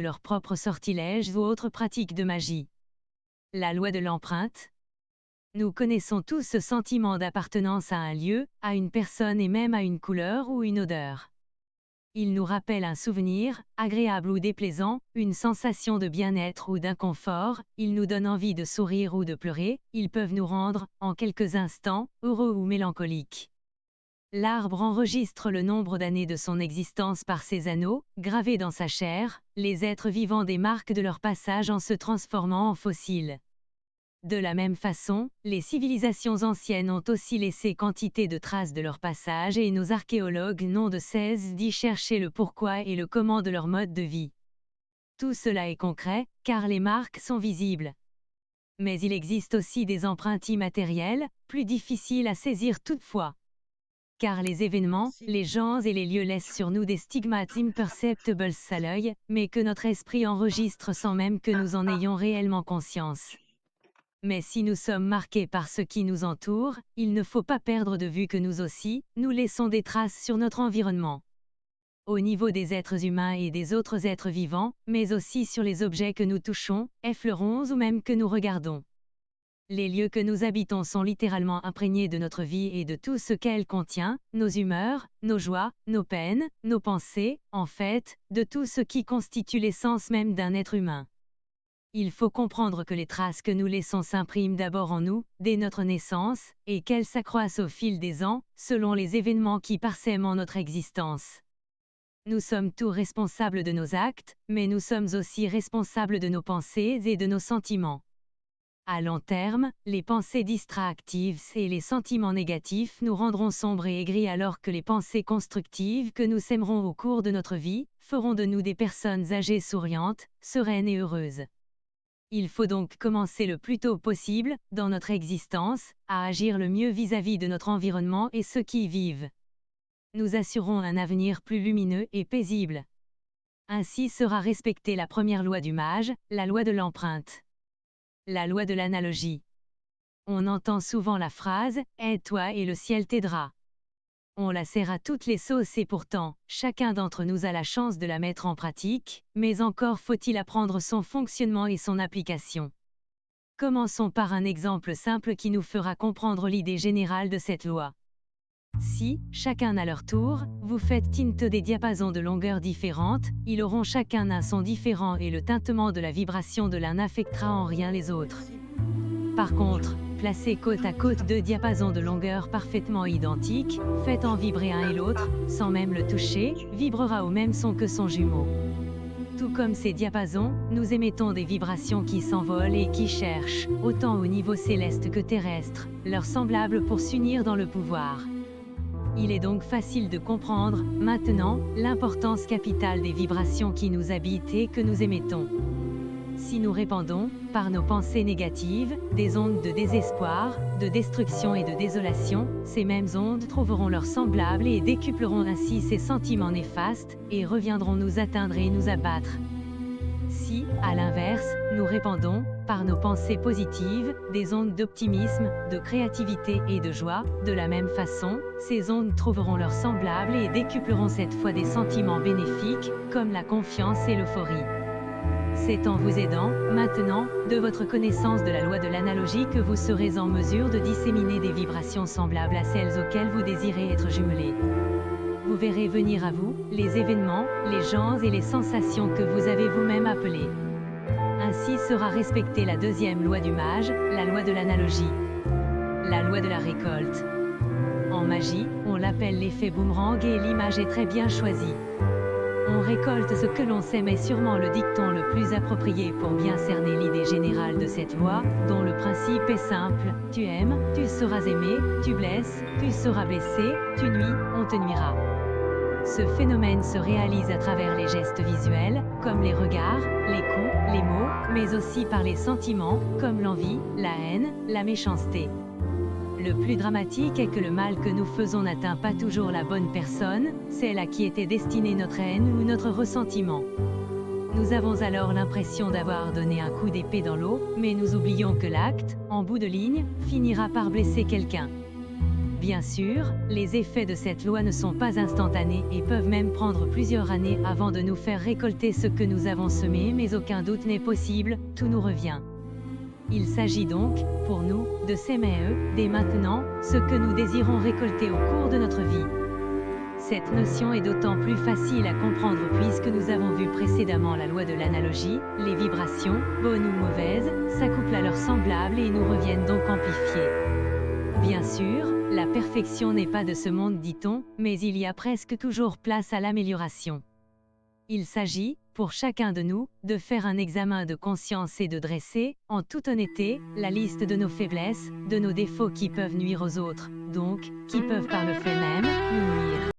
leurs propres sortilèges ou autres pratiques de magie. La loi de l'empreinte. Nous connaissons tous ce sentiment d'appartenance à un lieu, à une personne et même à une couleur ou une odeur. Il nous rappelle un souvenir, agréable ou déplaisant, une sensation de bien-être ou d'inconfort, il nous donne envie de sourire ou de pleurer, ils peuvent nous rendre, en quelques instants, heureux ou mélancoliques. L'arbre enregistre le nombre d'années de son existence par ses anneaux, gravés dans sa chair, les êtres vivants des marques de leur passage en se transformant en fossiles. De la même façon, les civilisations anciennes ont aussi laissé quantité de traces de leur passage et nos archéologues n'ont de cesse d'y chercher le pourquoi et le comment de leur mode de vie. Tout cela est concret, car les marques sont visibles. Mais il existe aussi des empreintes immatérielles, plus difficiles à saisir toutefois. Car les événements, les gens et les lieux laissent sur nous des stigmates imperceptibles à l'œil, mais que notre esprit enregistre sans même que nous en ayons réellement conscience. Mais si nous sommes marqués par ce qui nous entoure, il ne faut pas perdre de vue que nous aussi, nous laissons des traces sur notre environnement. Au niveau des êtres humains et des autres êtres vivants, mais aussi sur les objets que nous touchons, effleurons ou même que nous regardons. Les lieux que nous habitons sont littéralement imprégnés de notre vie et de tout ce qu'elle contient, nos humeurs, nos joies, nos peines, nos pensées, en fait, de tout ce qui constitue l'essence même d'un être humain. Il faut comprendre que les traces que nous laissons s'impriment d'abord en nous, dès notre naissance, et qu'elles s'accroissent au fil des ans, selon les événements qui parsèment en notre existence. Nous sommes tous responsables de nos actes, mais nous sommes aussi responsables de nos pensées et de nos sentiments. À long terme, les pensées distractives et les sentiments négatifs nous rendront sombres et aigris alors que les pensées constructives que nous sèmerons au cours de notre vie, feront de nous des personnes âgées souriantes, sereines et heureuses. Il faut donc commencer le plus tôt possible, dans notre existence, à agir le mieux vis-à-vis de notre environnement et ceux qui y vivent. Nous assurerons un avenir plus lumineux et paisible. Ainsi sera respectée la première loi du mage, la loi de l'empreinte. La loi de l'analogie. On entend souvent la phrase « aide-toi et le ciel t'aidera ». On la sert à toutes les sauces et pourtant, chacun d'entre nous a la chance de la mettre en pratique, mais encore faut-il apprendre son fonctionnement et son application. Commençons par un exemple simple qui nous fera comprendre l'idée générale de cette loi. Si, chacun à leur tour, vous faites tinter des diapasons de longueurs différentes, ils auront chacun un son différent et le tintement de la vibration de l'un n'affectera en rien les autres. Par contre, placez côte à côte deux diapasons de longueur parfaitement identiques, faites en vibrer un et l'autre, sans même le toucher, vibrera au même son que son jumeau. Tout comme ces diapasons, nous émettons des vibrations qui s'envolent et qui cherchent, autant au niveau céleste que terrestre, leurs semblables pour s'unir dans le pouvoir. Il est donc facile de comprendre, maintenant, l'importance capitale des vibrations qui nous habitent et que nous émettons. Si nous répandons, par nos pensées négatives, des ondes de désespoir, de destruction et de désolation, ces mêmes ondes trouveront leurs semblables et décupleront ainsi ces sentiments néfastes, et reviendront nous atteindre et nous abattre. Si, à l'inverse, nous répandons, par nos pensées positives, des ondes d'optimisme, de créativité et de joie, de la même façon, ces ondes trouveront leurs semblables et décupleront cette fois des sentiments bénéfiques, comme la confiance et l'euphorie. C'est en vous aidant, maintenant, de votre connaissance de la loi de l'analogie que vous serez en mesure de disséminer des vibrations semblables à celles auxquelles vous désirez être jumelés. Vous verrez venir à vous, les événements, les gens et les sensations que vous avez vous-même appelés. Ainsi sera respectée la deuxième loi du mage, la loi de l'analogie. La loi de la récolte. En magie, on l'appelle l'effet boomerang et l'image est très bien choisie. On récolte ce que l'on sème est sûrement le dicton le plus approprié pour bien cerner l'idée générale de cette loi, dont le principe est simple, tu aimes, tu seras aimé, tu blesses, tu seras blessé, tu nuis, on te nuira. Ce phénomène se réalise à travers les gestes visuels, comme les regards, les coups, les mots, mais aussi par les sentiments, comme l'envie, la haine, la méchanceté. Le plus dramatique est que le mal que nous faisons n'atteint pas toujours la bonne personne, celle à qui était destinée notre haine ou notre ressentiment. Nous avons alors l'impression d'avoir donné un coup d'épée dans l'eau, mais nous oublions que l'acte, en bout de ligne, finira par blesser quelqu'un. Bien sûr, les effets de cette loi ne sont pas instantanés et peuvent même prendre plusieurs années avant de nous faire récolter ce que nous avons semé, mais aucun doute n'est possible, tout nous revient. Il s'agit donc, pour nous, de s'aimer dès maintenant, ce que nous désirons récolter au cours de notre vie. Cette notion est d'autant plus facile à comprendre puisque nous avons vu précédemment la loi de l'analogie, les vibrations, bonnes ou mauvaises, s'accouplent à leurs semblables et nous reviennent donc amplifiées. Bien sûr, la perfection n'est pas de ce monde, dit-on, mais il y a presque toujours place à l'amélioration. Il s'agit, pour chacun de nous, de faire un examen de conscience et de dresser, en toute honnêteté, la liste de nos faiblesses, de nos défauts qui peuvent nuire aux autres, donc, qui peuvent par le fait même, nous nuire.